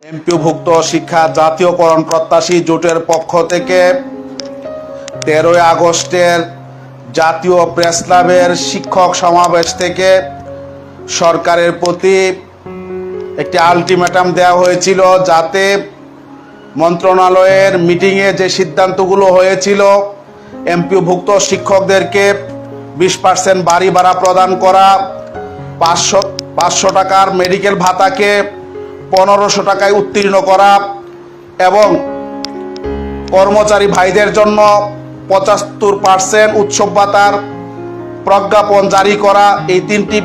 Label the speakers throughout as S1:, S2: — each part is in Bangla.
S1: এমপিওভুক্ত শিক্ষা জাতীয়করণ প্রত্যাশী জোটের পক্ষ থেকে 13 আগস্টের জাতীয় প্রেস ক্লাবের শিক্ষক সমাবেশ থেকে সরকারের প্রতি একটি আলটিমেটাম দেওয়া হয়েছিল, যাতে মন্ত্রণালয়ের মিটিংয়ে যে সিদ্ধান্তগুলো হয়েছিল এমপিওভুক্ত শিক্ষকদেরকে 20% বাড়ি ভাড়া প্রদান করা, 500 টাকার মেডিকেল ভাতাকে 1500 টাকায় উত্তীর্ণ করা এবং কর্মচারী ভাইদের জন্য 75% উৎসব ভাতার প্রজ্ঞাপন জারি করা, এই তিনটি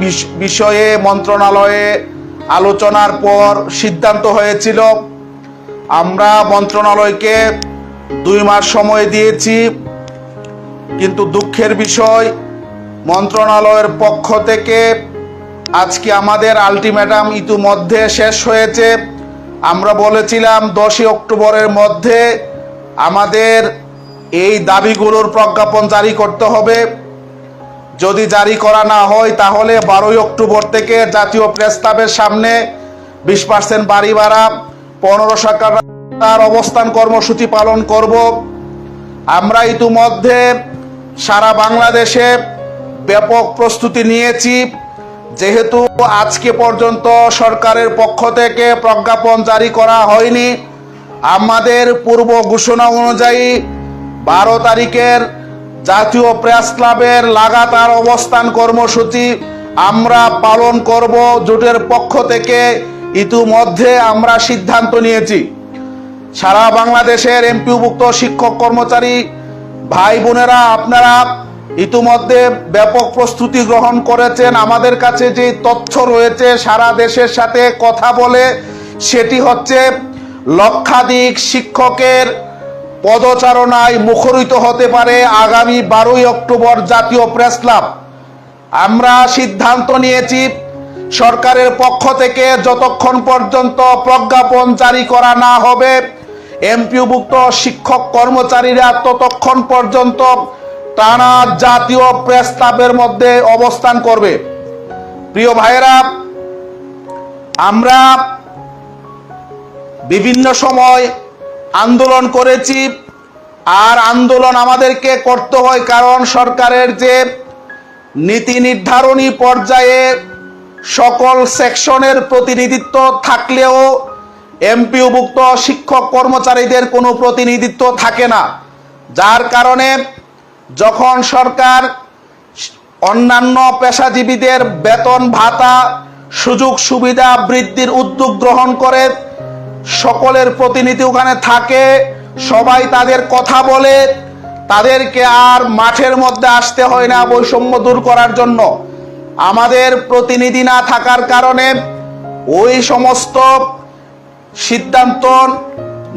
S1: বিষয়ে মন্ত্রণালয়ে আলোচনার পর সিদ্ধান্ত হয়েছিল। আমরা মন্ত্রণালয়কে 2 মাস সময় দিয়েছি, কিন্তু দুঃখের বিষয় মন্ত্রণালয়ের পক্ষ থেকে আজকে আমাদের আলটিমেটাম ইতিমধ্যে শেষ হয়েছে। আমরা বলেছিলাম 10 অক্টোবরের মধ্যে আমাদের এই দাবিগুলোর প্রজ্ঞাপন জারি করতে হবে। যদি জারি করা না হয় তাহলে 12 অক্টোবর থেকে জাতীয় প্রেস ক্লাবের সামনে 20% বাড়ি ভাড়া, 1500 টাকার অবস্থান কর্মসূচি পালন করব। আমরা ইতিমধ্যে সারা বাংলাদেশে ব্যাপক প্রস্তুতি নিয়েছি। যেহেতু আজকে পর্যন্ত সরকারের পক্ষ থেকে প্রজ্ঞাপন জারি করা হয়নি, আমাদের পূর্ব ঘোষণা অনুযায়ী 12 তারিখের জাতীয় প্রেস ক্লাবের লাগাতার অবস্থান কর্মসূচি আমরা পালন করব। জোটের পক্ষ থেকে ইতিমধ্যে আমরা সিদ্ধান্ত নিয়েছি। সারা বাংলাদেশের এমপিওভুক্ত শিক্ষক কর্মচারী ভাই বোনেরা, আপনারা ইতিমধ্যে ব্যাপক প্রস্তুতি গ্রহণ করেছেন। আমাদের কাছে যে তথ্য রয়েছে সারা দেশের সাথে কথা বলে, সেটি হচ্ছে লক্ষাধিক শিক্ষকের পদচারণায় মুখরিত হতে পারে আগামী 12 অক্টোবর জাতীয় প্রেস ক্লাব। আমরা সিদ্ধান্ত নিয়েছি সরকারের পক্ষ থেকে যতক্ষণ পর্যন্ত প্রজ্ঞাপন জারি করা না হবে, এমপিওভুক্ত শিক্ষক কর্মচারীরা ততক্ষণ পর্যন্ত টানা জাতীয় প্রেস ক্লাবের মধ্যে অবস্থান করবে। প্রিয় ভাইয়েরা, আমরা বিভিন্ন সময় আন্দোলন করেছি, আর আন্দোলন আমাদেরকে করতে হয় কারণ সরকারের যে নীতি নির্ধারণী পর্যায়ে সকল সেকশনের প্রতিনিধিত্ব থাকলেও এমপিওভুক্ত শিক্ষক কর্মচারীদের কোনো প্রতিনিধিত্ব থাকে না, যার কারণে যখন সরকার অন্যান্য পেশাজীবীদের বেতন ভাতা সুযোগ সুবিধা বৃদ্ধির উদ্যোগ গ্রহণ করে, সকলের প্রতিনিধি ওখানে থাকে, সবাই তাদের কথা বলে, তাদেরকে আর মাঠের মধ্যে আসতে হয় না বৈষম্য দূর করার জন্য। আমাদের প্রতিনিধি না থাকার কারণে ওই সমস্ত সিদ্ধান্ত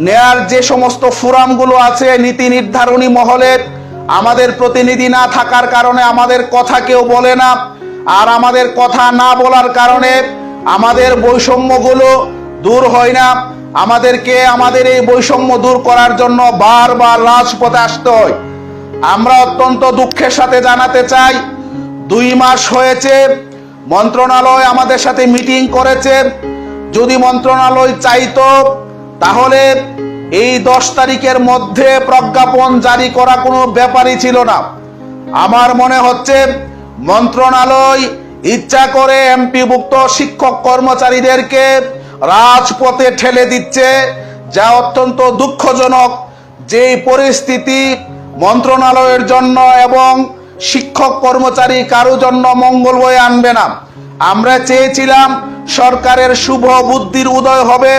S1: নেয়ার যে সমস্ত ফোরামগুলো আছে নীতি নির্ধারণী মহলে, আমাদের প্রতিনিধি না থাকার কারণে আমাদের কথা কেউ বলে না। আর আমাদের কথা না বলার কারণে আমাদের বৈষম্যগুলো দূর হয় না। আমাদেরকে আমাদের এই বৈষম্য দূর করার জন্য বারবার রাজপথে আসতে হয়। আমরা অত্যন্ত দুঃখের সাথে জানাতে চাই, 2 মাস হয়েছে মন্ত্রণালয় আমাদের সাথে মিটিং করেছে। যদি মন্ত্রণালয় চাইতো তাহলে এই 10 তারিখের মধ্যে প্রজ্ঞাপন জারি করা কোনো ব্যাপারই ছিল না। আমার মনে হচ্ছে মন্ত্রণালয় ইচ্ছা করে এমপিওভুক্ত শিক্ষক কর্মচারীদেরকে রাজপথে ঠেলে দিচ্ছে, যা অত্যন্ত দুঃখজনক। যে পরিস্থিতি মন্ত্রণালয়ের জন্য এবং শিক্ষক কর্মচারী কারো জন্য মঙ্গল বয়ে আনবে না। আমরা চেয়েছিলাম সরকারের শুভ বুদ্ধির উদয় হবে,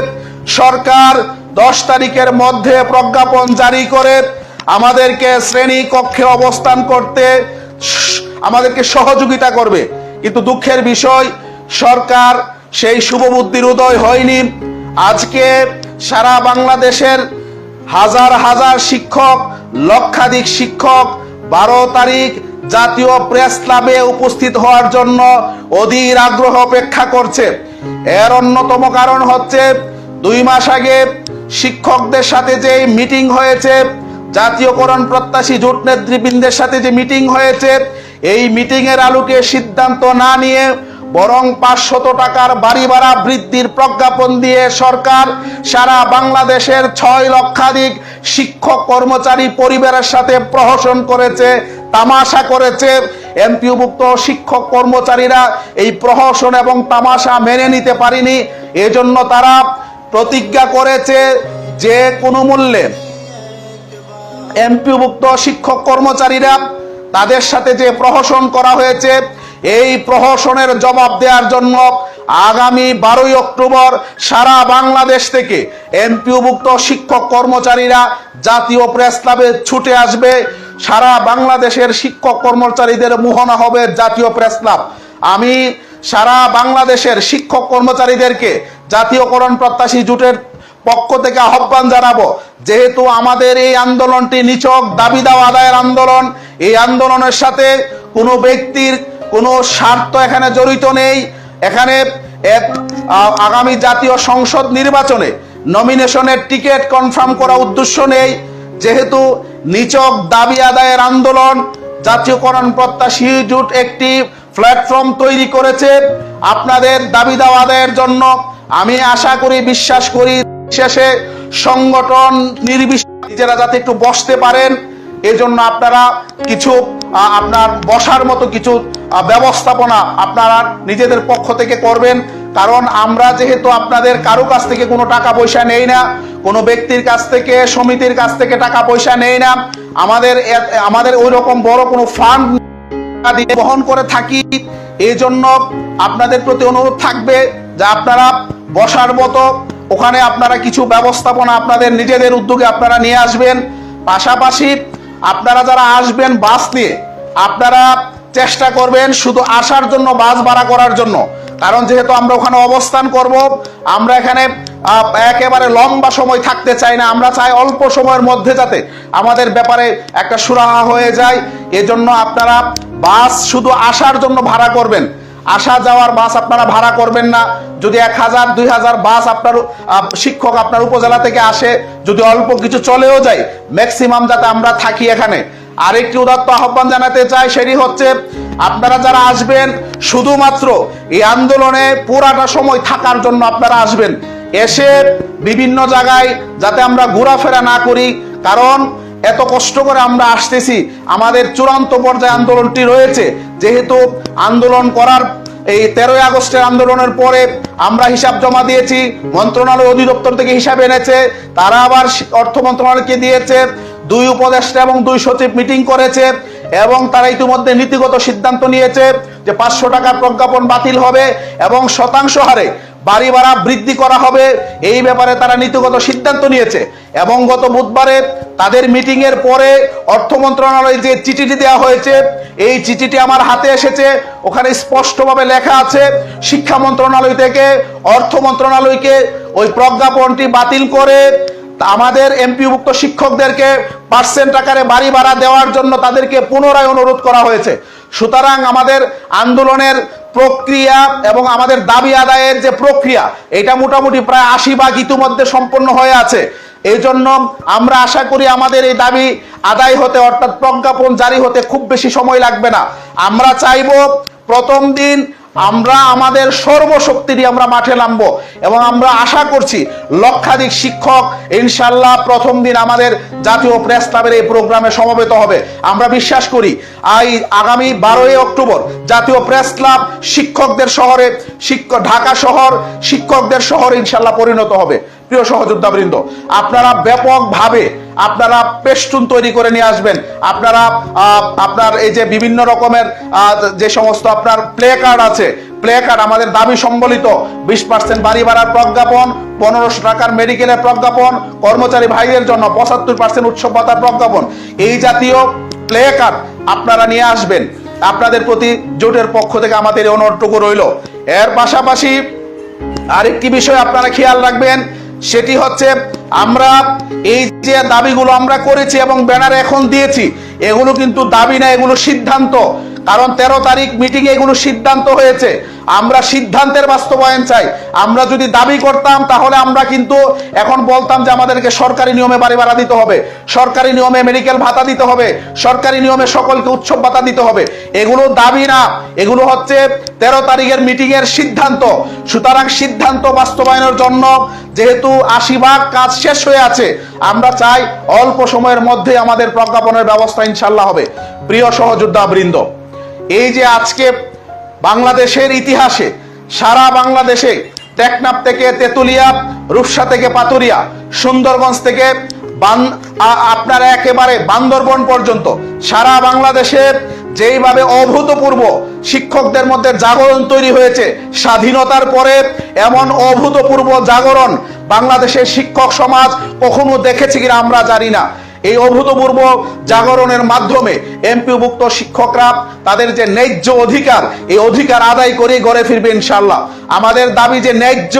S1: সরকার 10 তারিখের মধ্যে প্রজ্ঞাপন জারি করে আমাদেরকে শ্রেণী কক্ষে অবস্থান করতে আমাদেরকে সহযোগিতা করবে। কিন্তু দুঃখের বিষয়, সরকার সেই শুভ বুদ্ধির উদয় হয়নি। আজকে সারা বাংলাদেশের হাজার হাজার শিক্ষক, লক্ষাধিক শিক্ষক 12 তারিখ জাতীয় প্রেস ক্লাবে উপস্থিত হওয়ার জন্য অধীর আগ্রহ অপেক্ষা করছে। এর অন্যতম কারণ হচ্ছে 2 মাস আগে শিক্ষকদের সাথে যে মিটিং হয়েছে, জাতীয়করণ প্রত্যাশী জোট নেতৃবৃন্দের সাথে যে মিটিং হয়েছে, এই মিটিং এর আলোকে সিদ্ধান্ত না নিয়ে বরং 500 টাকার বাড়ি ভাড়া বৃদ্ধির প্রজ্ঞাপন দিয়ে সরকার সারা বাংলাদেশের 6 লক্ষাধিক শিক্ষক কর্মচারী পরিবারের সাথে প্রহসন করেছে, তামাশা করেছে। এমপিওভুক্ত শিক্ষক কর্মচারীরা এই প্রহসন এবং তামাশা মেনে নিতে পারেনি। এজন্য তারা প্রতিজ্ঞা করেছে যে কোনো মূল্যে এমপিওভুক্ত শিক্ষক কর্মচারীরা তাদের সাথে যে প্রহসন করা হয়েছে এই প্রহসনের জবাব দেওয়ার জন্য আগামী 12ই অক্টোবর সারা বাংলাদেশ থেকে এমপিওভুক্ত শিক্ষক কর্মচারীরা জাতীয় প্রেস ক্লাবে ছুটে আসবে। সারা বাংলাদেশের শিক্ষক কর্মচারীদের মোহনা হবে জাতীয় প্রেস ক্লাব। আমি সারা বাংলাদেশের শিক্ষক কর্মচারীদেরকে জাতীয়করণ প্রত্যাশী জোটের পক্ষ থেকে আহ্বান জানাবো, যেহেতু আমাদের এই আন্দোলনটি নিছক দাবি দাওয়া আদায়ের আন্দোলন, এই আন্দোলনের সাথে কোনো ব্যক্তির কোনো স্বার্থ এখানে জড়িত নেই। এখানে আগামী জাতীয় সংসদ নির্বাচনে নমিনেশনের টিকিট কনফার্ম করা উদ্দেশ্য নেই। যেহেতু নিছক দাবি আদায়ের আন্দোলন, জাতীয়করণ প্রত্যাশী জোট একটি প্ল্যাটফর্ম তৈরি করেছে আপনাদের দাবি দাওয়া আদায়ের জন্য। আমি আশা করি, বিশ্বাস করি, শেষে সংগঠন নির্বিশেষে নিজেরা যাতে একটু বসতে পারেন, এজন্য আপনারা কিছু আপনার বসার মতো কিছু ব্যবস্থাপনা আপনারা নিজেদের পক্ষ থেকে করবেন। কারণ আমরা যেহেতু আপনাদের কারো কাছ থেকে কোনো টাকা পয়সা নেই না, কোনো ব্যক্তির কাছ থেকে, সমিতির কাছ থেকে টাকা পয়সা নেই না, আমাদের ওই রকম বড় কোনো ফান্ড বহন করে থাকি। এই জন্য আপনাদের প্রতি অনুরোধ থাকবে যে আপনারা বসার মতো ওখানে আপনারা কিছু ব্যবস্থাপনা আপনাদের নিজেদের উদ্যোগে আপনারা নিয়ে আসবেন। পাশাপাশি আপনারা যারা আসবেন বাস নিয়ে, আপনারা চেষ্টা করবেন শুধু আসার জন্য বাস ভাড়া করার জন্য। কারণ যেহেতু আমরা ওখানে অবস্থান করব, আমরা এখানে একেবারে লম্বা সময় থাকতে চাই না। আমরা চাই অল্প সময়ের মধ্যে যাতে আমাদের ব্যাপারে একটা সুরাহা হয়ে যায়। এজন্য আপনারা বাস শুধু আসার জন্য ভাড়া করবেন, আসা যাওয়ার বাস আপনারা ভাড়া করবেন না। যদি 1000-2000 বাস আপনার শিক্ষক আপনার উপজেলা থেকে আসে, যদি অল্প কিছু চলেও যায়, ম্যাক্সিমাম যাতে আমরা থাকি এখানে। আরেকটি উদাত্ত আহ্বান জানাতে চাই, সেটি হচ্ছে আপনারা যারা আসবেন শুধুমাত্র এই আন্দোলনে পুরাটা সময় থাকার জন্য আপনারা আসবেন। এসে বিভিন্ন জায়গায় যাতে আমরা ঘোরাফেরা না করি, কারণ এত কষ্ট করে আমরা আসতেছি, আমাদের চূড়ান্ত পর্যায়ে আন্দোলনটি রয়েছে। যেহেতু আন্দোলন করার এই 13ই আগস্টের আন্দোলনের পরে আমরা হিসাব জমা দিয়েছি, মন্ত্রণালয় অধিদপ্তর থেকে হিসাব এনেছে, তারা আবার অর্থ মন্ত্রণালয়কে দিয়েছে, 2 উপদেষ্টা এবং 2 সচিব মিটিং করেছে এবং তারা ইতিমধ্যে নীতিগত সিদ্ধান্ত নিয়েছে যে 500 টাকার প্রজ্ঞাপন বাতিল হবে এবং শতাংশ হারে বাড়ি ভাড়া বৃদ্ধি করা হবে। এই ব্যাপারে তারা নীতিগত সিদ্ধান্ত নিয়েছে এবং গত বুধবারে তাদের মিটিং এর পরে অর্থ মন্ত্রণালয়ে যে চিঠিটি দেওয়া হয়েছে, এই চিঠিটি আমার হাতে এসেছে। ওখানে স্পষ্টভাবে লেখা আছে শিক্ষা মন্ত্রণালয় থেকে অর্থ মন্ত্রণালয়কে ওই প্রজ্ঞাপনটি বাতিল করে আমাদের এমপিভুক্ত শিক্ষকদেরকে পার্সেন্ট আকারে বাড়ি ভাড়া দেওয়ার জন্য তাদেরকে পুনরায় অনুরোধ করা হয়েছে। সুতরাং আমাদের আন্দোলনের প্রক্রিয়া এবং আমাদের দাবি আদায়ের যে প্রক্রিয়া, এটা মোটামুটি প্রায় 80% ইতিমধ্যে সম্পন্ন হয়ে আছে। এই জন্য আমরা আশা করি আমাদের এই দাবি আদায় হতে, অর্থাৎ প্রজ্ঞাপন জারি হতে খুব বেশি সময় লাগবে না। আমরা চাইব প্রথম দিন আমরা আমাদের সর্বশক্তি দিয়ে আমরা মাঠে নামবো এবং আমরা আশা করছি লক্ষাধিক শিক্ষক ইনশাল্লাহ প্রথম দিন আমাদের জাতীয় প্রেস ক্লাবের এই প্রোগ্রামে সমবেত হবে। আমরা বিশ্বাস করি আগামী 12ই অক্টোবর জাতীয় প্রেস ক্লাব শিক্ষকদের শহরে, ঢাকা শহর শিক্ষকদের শহরে ইনশাল্লাহ পরিণত হবে। প্রিয় সহযোদ্ধাবৃন্দ, আপনারা ব্যাপকভাবে আপনারা পেস্টুন তৈরি করে নিয়ে আসবেন। আপনারা আপনার এই যে বিভিন্ন রকমের যে সমস্ত আপনার প্লে কার্ড আছে, প্লে কার্ড আমাদের দাবি সম্বলিত 20% বাড়ি ভাড়ার প্রজ্ঞাপন, 1500 টাকার মেডিকেলের প্রজ্ঞাপন, কর্মচারী ভাইদের জন্য 75% উৎসব ভাতার প্রজ্ঞাপন, এই জাতীয় প্লে কার্ড আপনারা নিয়ে আসবেন। আপনাদের প্রতি জোটের পক্ষ থেকে আমাদের এই অনুরোধটুকু রইল। এর পাশাপাশি আরেকটি বিষয় আপনারা খেয়াল রাখবেন, সেটি হচ্ছে আমরা এই যে দাবিগুলো আমরা করেছি এবং ব্যানারে এখন দিয়েছি, এগুলো কিন্তু দাবি না, এগুলো সিদ্ধান্ত। কারণ 13 তারিখ মিটিং এ এগুলো সিদ্ধান্ত হয়েছে। আমরা সিদ্ধান্তের বাস্তবায়ন চাই। আমরা যদি দাবি করতাম তাহলে আমরা কিন্তু এখন বলতাম যে আমাদেরকে সরকারি নিয়মে বাড়ি ভাড়া দিতে হবে, সরকারি নিয়মে মেডিকেল ভাতা দিতে হবে, সরকারি নিয়মে সকলকে উৎসব ভাতা দিতে হবে। এগুলো দাবি না, এগুলো হচ্ছে 13 তারিখের মিটিং এর সিদ্ধান্ত। সুতরাং সিদ্ধান্ত বাস্তবায়নের জন্য যেহেতু 80% কাজ শেষ হয়ে আছে, আমরা চাই অল্প সময়ের মধ্যে আমাদের প্রজ্ঞাপনের ব্যবস্থা ইনশাল্লাহ হবে। প্রিয় সহযোদ্ধা বৃন্দ, এই যে আজকে বাংলাদেশের ইতিহাসে সারা বাংলাদেশে টেকনাফ থেকে তেতুলিয়া, রূপসা থেকে পাতুরিয়া, সুন্দরগঞ্জ থেকে আপনার একেবারে বান্দরবন পর্যন্ত সারা বাংলাদেশে যেইভাবে অভূতপূর্ব শিক্ষকদের মধ্যে জাগরণ তৈরি হয়েছে স্বাধীনতার পরে, এমন অভূতপূর্ব জাগরণ বাংলাদেশের শিক্ষক সমাজ কখনো দেখেছে কিনা আমরা জানি না। এই অভূতপূর্ব জাগরণের মাধ্যমে এমপিভুক্ত শিক্ষকরা তাদের যে ন্যায্য অধিকার, এই অধিকার আদায় করে ঘরে ফিরবে ইনশাআল্লাহ। আমাদের দাবি যে ন্যায্য,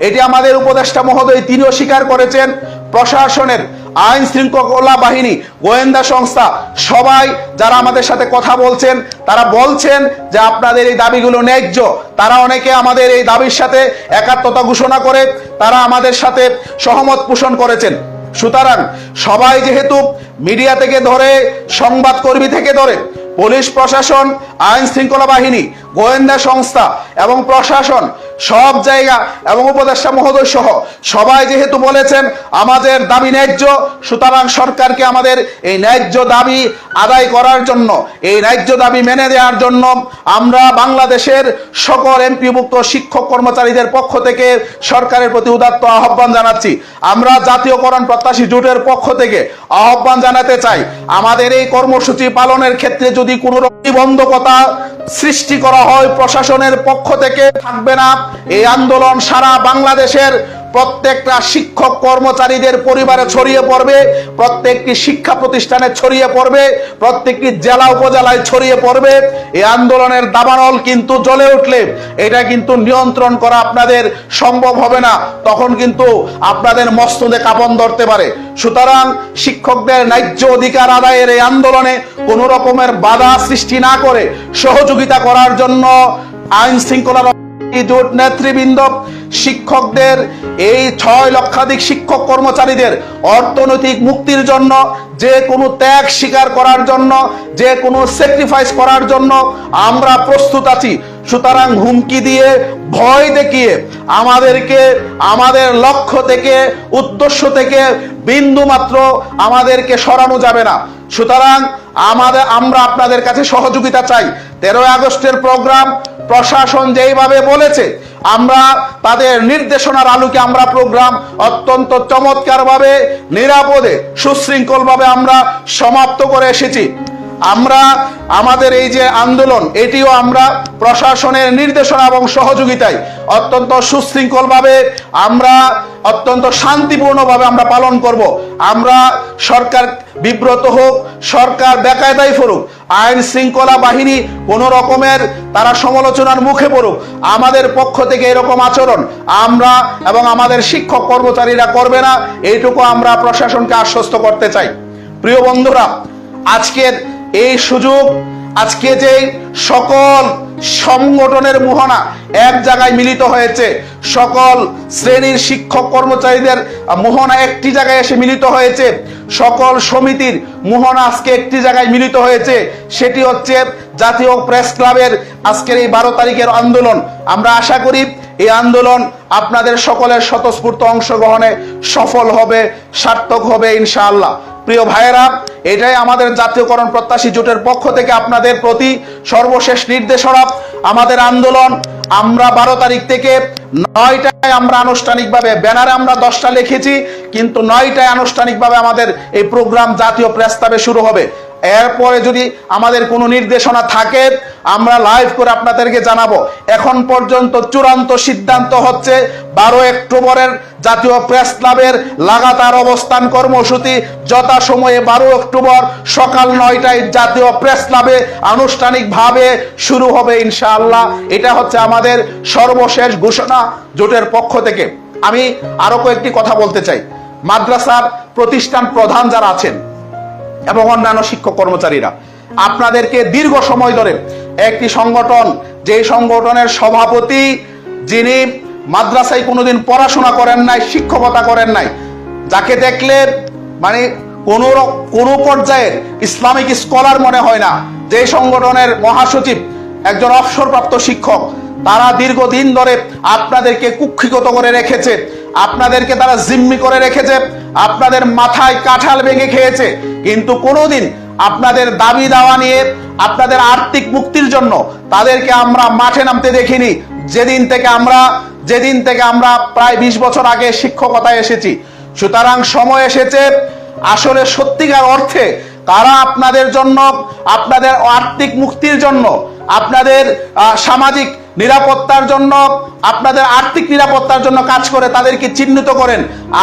S1: এটি আমাদের উপদেষ্টা মহোদয় তিনিও স্বীকার করেছেন। প্রশাসনের, আইন শৃঙ্খলা বাহিনী, গোয়েন্দা সংস্থা সবাই যারা আমাদের সাথে কথা বলছেন তারা বলছেন যে আপনাদের এই দাবিগুলো ন্যায্য। তারা অনেকে আমাদের এই দাবির সাথে একাত্মতা ঘোষণা করে তারা আমাদের সাথে সহমত পোষণ করেছেন। সুতরাং সবাই যেহেতু মিডিয়া থেকে ধরে, সংবাদকর্মী থেকে ধরে, পুলিশ প্রশাসন, আইন শৃঙ্খলা বাহিনী, গোয়েন্দা সংস্থা এবং প্রশাসন সব জায়গা এবং উপদেষ্টা মহোদয় সহ সবাই যেহেতু বলেছেন আমাদের দাবি ন্যায্য, সুতরাং সরকারকে আমাদের এই ন্যায্য দাবি আদায় করার জন্য, এই ন্যায্য দাবি মেনে দেওয়ার জন্য আমরা বাংলাদেশের সকল এমপিভুক্ত শিক্ষক কর্মচারীদের পক্ষ থেকে সরকারের প্রতি উদাত্ত আহ্বান জানাচ্ছি। আমরা জাতীয়করণ প্রত্যাশী জোটের পক্ষ থেকে আহ্বান জানাতে চাই, আমাদের এই কর্মসূচি পালনের ক্ষেত্রে যদি কোনো প্রতিবন্ধকতা সৃষ্টি করা হয় প্রশাসনের পক্ষ থেকে, থাকবে না। এই আন্দোলন সারা বাংলাদেশের প্রত্যেকটা শিক্ষক কর্মচারীদের পরিবারে ছড়িয়ে পড়বে, প্রত্যেকটি শিক্ষা প্রতিষ্ঠানে ছড়িয়ে পড়বে, প্রত্যেকটি জেলা উপজেলায় ছড়িয়ে পড়বে। এই আন্দোলনের দাবানল কিন্তু জ্বলে উঠলে এটা কিন্তু নিয়ন্ত্রণ করা আপনাদের সম্ভব হবে না, তখন কিন্তু আপনাদের মস্তদে কাঁপন ধরতে পারে। সুতরাং শিক্ষকদের ন্যায্য অধিকার আদায়ের এই আন্দোলনে কোনো রকমের বাধা সৃষ্টি না করে সহযোগিতা করার জন্য আইন শৃঙ্খলা জোট নেতৃবৃন্দ শিক্ষকদের এই 6 লক্ষাধিক শিক্ষক কর্মচারীদের অর্থনৈতিক মুক্তির জন্য যে কোনো ত্যাগ স্বীকার করার জন্য, যে কোনো স্যাক্রিফাইস করার জন্য আমরা প্রস্তুত আছি। সুতরাং হুমকি দিয়ে, ভয় দেখিয়ে আমাদেরকে আমাদের লক্ষ্য থেকে, উদ্দেশ্য থেকে বিন্দু মাত্র আমাদেরকে সরানো যাবে না। সুতরাং আমরা আপনাদের কাছে সহযোগিতা চাই। 13 আগস্টের প্রোগ্রাম প্রশাসন যেইভাবে বলেছে, আমরা তাদের নির্দেশনার আলোকে আমরা প্রোগ্রাম অত্যন্ত চমৎকারভাবে, নিরাপদে, সুশৃঙ্খলভাবে আমরা সমাপ্ত করে এসেছি। আমরা আমাদের এই যে আন্দোলন, এটিও আমরা প্রশাসনের নির্দেশনা এবং সহযোগিতায় অত্যন্ত সুশৃঙ্খলভাবে, আমরা অত্যন্ত শান্তিপূর্ণভাবে আমরা পালন করব। আমরা সরকার বিব্রত হোক, সরকার বেকায়দায় পড়ুক, আইন শৃঙ্খলা বাহিনী কোনো রকমের তারা সমালোচনার মুখে পড়ুক, আমাদের পক্ষ থেকে এরকম আচরণ আমরা এবং আমাদের শিক্ষক কর্মচারীরা করবে না, এইটুকু আমরা প্রশাসনকে আশ্বস্ত করতে চাই। প্রিয় বন্ধুরা, আজকের এই সুযোগ, আজকে যে সকল সংগঠনের মোহনা এক জায়গায় মিলিত হয়েছে, সকল শ্রেণীর শিক্ষক কর্মচারীদের মোহনা একটি জায়গায় এসে মিলিত হয়েছে, সকল সমিতির মোহনা আজকে একটি জায়গায় মিলিত হয়েছে, সেটি হচ্ছে জাতীয় প্রেস ক্লাবের আজকের এই 12 তারিখের আন্দোলন। আমরা আশা করি এই আন্দোলন আপনাদের সকলের স্বতঃস্ফূর্ত অংশগ্রহণে সফল হবে, সার্থক হবে ইনশাআল্লাহ। প্রিয় ভাইয়েরা, এটাই আমাদের জাতীয়করণ প্রত্যাশী জোটের পক্ষ থেকে আপনাদের প্রতি সর্বশেষ নির্দেশনা। আমাদের আন্দোলন আমরা 12 তারিখ থেকে 9টায় আমরা আনুষ্ঠানিকভাবে, ব্যানারে আমরা 10টা লিখেছি, কিন্তু 9টায় আনুষ্ঠানিকভাবে আমাদের এই প্রোগ্রাম জাতীয় প্রেস ক্লাবে শুরু হবে। এরপরে যদি আমাদের কোনো নির্দেশনা থাকে আমরা লাইভ করে আপনাদেরকে জানাবো। এখন পর্যন্ত চূড়ান্ত সিদ্ধান্ত হচ্ছে 12 অক্টোবরের জাতীয় প্রেস ক্লাবের লাগাতার অবস্থান কর্মসূচি যথাসময়ে 12 অক্টোবর সকাল 9টায় জাতীয় প্রেস ক্লাবে আনুষ্ঠানিকভাবে শুরু হবে ইনশাআল্লাহ। এটা হচ্ছে আমাদের সর্বশেষ ঘোষণা জোটের পক্ষ থেকে। আমি আরো কয়েকটি কথা বলতে চাই। মাদ্রাসার প্রতিষ্ঠান প্রধান যারা আছেন এবং অন্যান্য শিক্ষক কর্মচারীরা, আপনাদেরকে দীর্ঘ সময় ধরে একটি সংগঠন, যে সংগঠনের সভাপতি যিনি মাদ্রাসায় কোনোদিন পড়াশোনা করেন নাই, শিক্ষকতা করেন নাই, যাকে দেখলে মানে কোনো পর্যায়ের ইসলামিক স্কলার মনে হয় না, যে সংগঠনের মহাসচিব একজন অবসরপ্রাপ্ত শিক্ষক, তারা দীর্ঘদিন ধরে আপনাদেরকে কুক্ষিগত করে রেখেছে, আপনাদেরকে তারা জিম্মি করে রেখেছে, আপনাদের মাথায় কাঁঠাল ভেঙে খেয়েছে, কিন্তু কোনোদিন আপনাদের দাবি দাওয়া নিয়ে, আপনাদের আর্থিক মুক্তির জন্য তাদেরকে আমরা মাঠে নামতে দেখিনি। যেদিন থেকে আমরা প্রায় 20 বছর আগে শিক্ষকতায় এসেছি। সুতরাং সময় এসেছে আসলে সত্যিকার অর্থে কারা আপনাদের জন্য, আপনাদের আর্থিক মুক্তির জন্য, আপনাদের সামাজিক নিরাপত্তার জন্য, আপনাদের আর্থিক নিরাপত্তার জন্য কাজ করে, তাদেরকে চিহ্নিত করেন।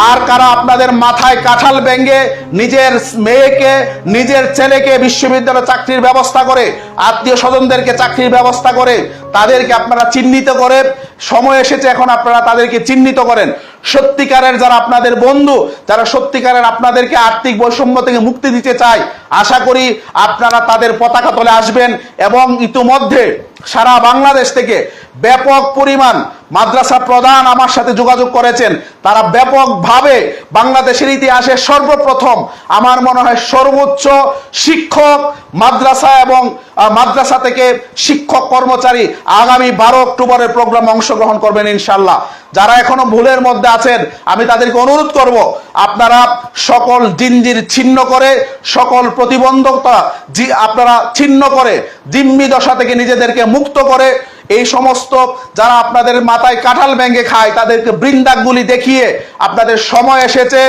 S1: আর কারা আপনাদের মাথায় কাঁঠাল ভেঙে নিজের মেয়েকে, নিজের ছেলেকে বিশ্ববিদ্যালয়ে চাকরির ব্যবস্থা করে, আত্মীয় স্বজনদেরকে চাকরির ব্যবস্থা করে, তাদেরকে আপনারা চিহ্নিত করে, সময় এসেছে এখন আপনারা তাদেরকে চিহ্নিত করেন। সত্যিকারের যারা আপনাদের বন্ধু, যারা সত্যিকারের আপনাদেরকে আর্থিক বৈষম্য থেকে মুক্তি দিতে চায়, আশা করি আপনারা তাদের পতাকা তলে আসবেন। এবং ইতিমধ্যে সারা বাংলাদেশ থেকে ব্যাপক পরিমাণ মাদ্রাসা প্রধান আমার সাথে যোগাযোগ করেছেন। তারা ব্যাপকভাবে বাংলাদেশের ইতিহাসে সর্বপ্রথম, আমার মনে হয় সর্বোচ্চ শিক্ষক মাদ্রাসা এবং মাদ্রাসা থেকে শিক্ষক কর্মচারী আগামী 12 অক্টোবরের প্রোগ্রামে অংশগ্রহণ করবেন ইনশাল্লাহ। যারা এখনো ভুলের মধ্যে আছেন, আমি তাদেরকে অনুরোধ করব, আপনারা সকল জিনজির ছিন্ন করে, সকল প্রতিবন্ধকতা আপনারা ছিন্ন করে, জিম্মি দশা থেকে নিজেদেরকে মুক্ত করে, এই সমস্ত যারা আপনাদের মাথায় কাঁঠাল ভেঙে খায় তাদেরকে বৃন্দাগুলি দেখিয়ে, আপনাদের সময় এসেছে।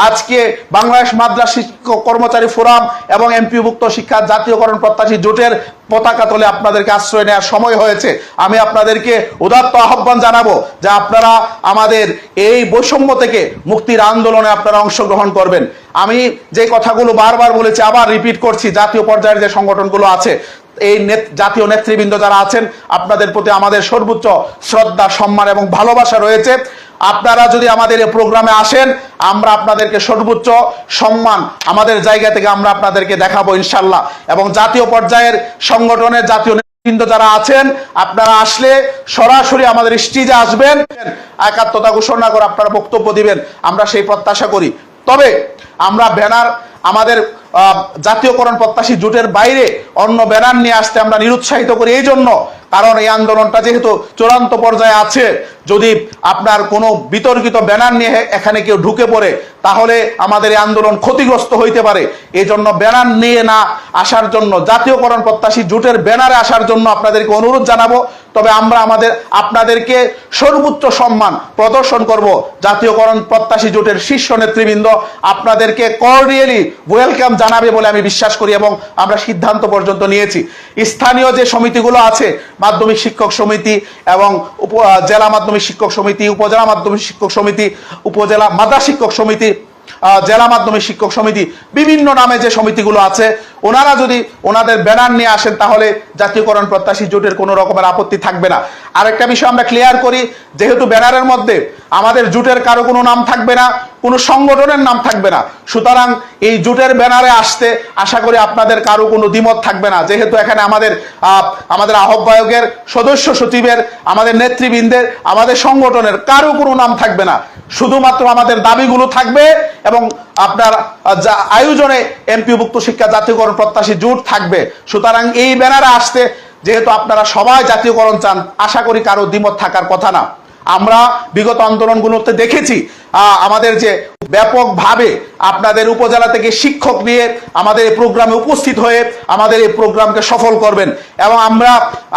S1: আজকে বাংলাদেশ মাদ্রাসা শিক্ষক কর্মচারী ফোরাম এবং এমপিভুক্ত শিক্ষা জাতীয়করণ প্রত্যাশী জোটের পতাকা তলে আপনাদেরকে আশ্রয় নেওয়ার সময় হয়েছে। আমি আপনাদেরকে উদাত্ত আহ্বান জানাবো যে আপনারা আমাদের এই বৈষম্য থেকে মুক্তির আন্দোলনে আপনারা অংশগ্রহণ করবেন। আমি যে কথাগুলো বারবার বলেছি, আবার রিপিট করছি, জাতীয় পর্যায়ের যে সংগঠনগুলো আছে, এই জাতীয় নেতৃবৃন্দ যারা আছেন, আপনাদের প্রতি আমাদের সর্বোচ্চ শ্রদ্ধা, সম্মান এবং ভালোবাসা রয়েছে। আপনারা যদি আমাদের এই প্রোগ্রামে আসেন, আমরা আপনাদেরকে সর্বোচ্চ সম্মান আমাদের জায়গা থেকে আমরা আপনাদেরকে দেখাবো ইনশাল্লাহ। এবং জাতীয় পর্যায়ের সংগঠনের জাতীয় নেতৃবৃন্দ যারা আছেন, আপনারা আসলে সরাসরি আমাদের স্টেজে আসবেন, একাত্মতা ঘোষণা করে আপনারা বক্তব্য দিবেন, আমরা সেই প্রত্যাশা করি। তবে আমরা ব্যানার, আমাদের জাতীয়করণ প্রত্যাশী জোটের বাইরে অন্য ব্যানার নিয়ে আসতে আমরা নিরুৎসাহিত করি এই জন্য, কারণ এই আন্দোলনটা যেহেতু চূড়ান্ত পর্যায়ে আছে, যদি আপনার কোনো বিতর্কিত ব্যানার নিয়ে এখানে কেউ ঢুকে পড়ে, তাহলে আমাদের এই আন্দোলন ক্ষতিগ্রস্ত হইতে পারে। এই জন্য ব্যানার নিয়ে না আসার জন্য, জাতীয়করণ প্রত্যাশী জোটের ব্যানারে আসার জন্য আপনাদেরকে অনুরোধ জানাবো। তবে আমরা আপনাদেরকে সর্বোচ্চ সম্মান প্রদর্শন করব। জাতীয়করণ প্রত্যাশী জোটের শীর্ষ নেতৃবৃন্দ আপনাদেরকে কর্ডিয়ালি ওয়েলকাম জানাবে বলে আমি বিশ্বাস করি এবং আমরা সিদ্ধান্ত পর্যন্ত নিয়েছি। স্থানীয় যে সমিতিগুলো আছে, মাধ্যমিক শিক্ষক সমিতি এবং জেলা মাধ্যমিক শিক্ষক সমিতি, উপজেলা মাধ্যমিক শিক্ষক সমিতি, উপজেলা মাদ্রাসা শিক্ষক সমিতি, জেলা মাধ্যমিক শিক্ষক সমিতি, বিভিন্ন নামে যে সমিতিগুলো আছে, ওনারা যদি ওনাদের ব্যানার নিয়ে আসেন, তাহলে জাতীয়করণ প্রত্যাশী জোটের কোনো রকমের আপত্তি থাকবে না। আরেকটা বিষয় আমরা ক্লিয়ার করি, যেহেতু ব্যানারের মধ্যে আমাদের জোটের কারো কোনো নাম থাকবে না, কোনো সংগঠনের নাম থাকবে না, সুতরাং এই জোটের ব্যানারে আসতে আশা করি আপনাদের কারো কোনো দ্বিমত থাকবে না। যেহেতু এখানে আমাদের আহ্বায়কের, সদস্য সচিবের, আমাদের নেতৃবৃন্দের, আমাদের সংগঠনের কারো কোনো নাম থাকবে না, শুধুমাত্র আমাদের দাবিগুলো থাকবে এবং আপনার আয়োজনে এমপিভুক্ত শিক্ষা জাতীয়করণ প্রত্যাশী জোট থাকবে। সুতরাং এই ব্যানারে আসতে, যেহেতু আপনারা সবাই জাতীয়করণ চান, আশা করি কারো দ্বিমত থাকার কথা না। আমরা বিগত আন্দোলনগুলোতে দেখেছি আমাদের যে ব্যাপকভাবে আপনাদের উপজেলা থেকে শিক্ষক নিয়ে আমাদের এই প্রোগ্রামে উপস্থিত হয়ে আমাদের এই প্রোগ্রামকে সফল করবেন। এবং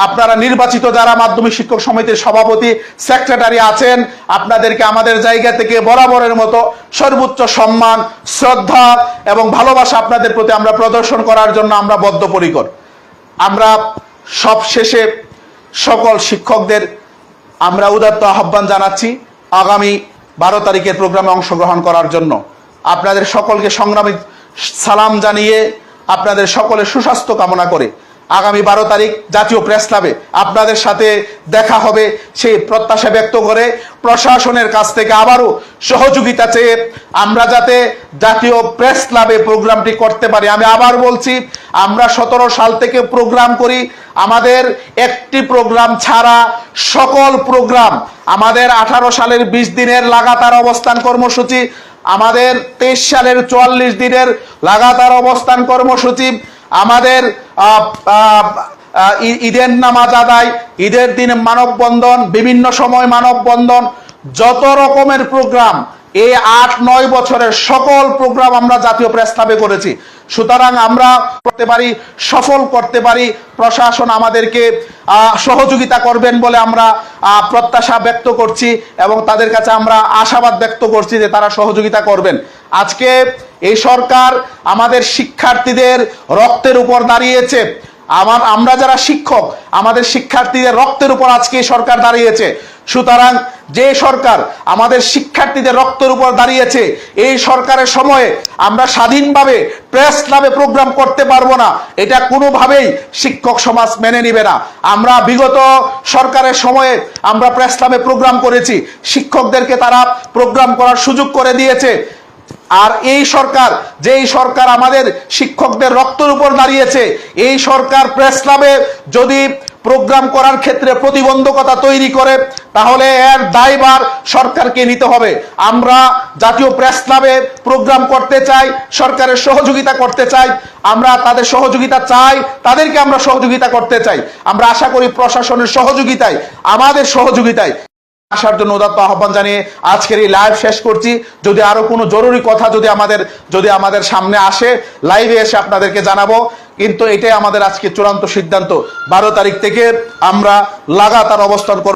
S1: আপনারা নির্বাচিত যারা মাধ্যমিক শিক্ষক সমিতির সভাপতি, সেক্রেটারি আছেন, আপনাদেরকে আমাদের জায়গা থেকে বরাবরের মতো সর্বোচ্চ সম্মান, শ্রদ্ধা এবং ভালোবাসা আপনাদের প্রতি আমরা প্রদর্শন করার জন্য আমরা বদ্ধপরিকর। আমরা সবশেষে সকল শিক্ষকদের আমরা উদাত্ত আহ্বান জানাচ্ছি আগামী 12 তারিখের প্রোগ্রামে অংশগ্রহণ করার জন্য। আপনাদের সকলকে সংগ্রামী সালাম জানিয়ে, আপনাদের সকলের সুস্বাস্থ্য কামনা করে আগামী 12 তারিখ জাতীয় প্রেস ক্লাবে আপনাদের সাথে দেখা হবে সেই প্রত্যাশা ব্যক্ত করে প্রশাসনের কাছ থেকে আবারও সহযোগিতা চেয়ে আমরা যাতে জাতীয় প্রেস ক্লাবে প্রোগ্রামটি করতে পারি। আমি আবার বলছি, আমরা 17 সাল থেকে প্রোগ্রাম করি, আমাদের একটি প্রোগ্রাম ছাড়া সকল প্রোগ্রাম, আমাদের 18 সালের 20 দিনের লাগাতার অবস্থান কর্মসূচি, আমাদের 23 সালের 44 দিনের লাগাতার অবস্থান কর্মসূচি, আমাদের ঈদের নামাজ আদায়, ঈদের দিন মানববন্ধন, বিভিন্ন সময় মানববন্ধন, যত রকমের প্রোগ্রাম এই 8-9 বছরের সকল প্রোগ্রাম আমরা জাতীয় প্রেস ক্লাবে করেছি। সুতরাং আমরা করতে পারি, সফল করতে পারি, প্রশাসন আমাদেরকে সহযোগিতা করবেন বলে আমরা প্রত্যাশা ব্যক্ত করছি এবং তাদের কাছে আমরা আশাবাদ ব্যক্ত করছি যে তারা সহযোগিতা করবেন। আজকে এই সরকার আমাদের শিক্ষার্থীদের রক্তের উপর দাঁড়িয়েছে। আমরা যারা শিক্ষক, আমাদের শিক্ষার্থীদের রক্তের উপর আজকে এই সরকার দাঁড়িয়েছে। সুতরাং যে সরকার আমাদের শিক্ষার্থীদের রক্তের উপর দাঁড়িয়েছে, এই সরকারের সময়ে আমরা স্বাধীনভাবে প্রেস ক্লাবে প্রোগ্রাম করতে পারবো না, এটা কোনোভাবেই শিক্ষক সমাজ মেনে নিবে না। আমরা বিগত সরকারের সময়ে আমরা প্রেস ক্লাবে প্রোগ্রাম করেছি, শিক্ষকদেরকে তারা প্রোগ্রাম করার সুযোগ করে দিয়েছে। আর এই সরকার, যেই সরকার আমাদের শিক্ষকদের রক্তের উপর দাঁড়িয়েছে, এই সরকার প্রেস ক্লাবে যদি প্রোগ্রাম করার ক্ষেত্রে প্রতিবন্ধকতা তৈরি করে তাহলে এর দায়ভার সরকারকে নিতে হবে। আমরা জাতীয় প্রেস ক্লাবে প্রোগ্রাম করতে চাই, সরকারের সহযোগিতা করতে চাই, আমরা তাদের সহযোগিতা চাই, তাদেরকে আমরা সহযোগিতা করতে চাই। আমরা আশা করি প্রশাসনের সহযোগিতায়, আমাদের সহযোগিতায় আসার জন্য উদাত্ত আহ্বান জানিয়ে আজকের এই লাইভ শেষ করছি। যদি আরো কোনো জরুরি কথা যদি আমাদের সামনে আসে, লাইভে এসে আপনাদেরকে জানাবো। কিন্তু এটাই আমাদের আজকে চূড়ান্ত সিদ্ধান্ত, 12 তারিখ থেকে আমরা লাগাতার অবস্থান করব।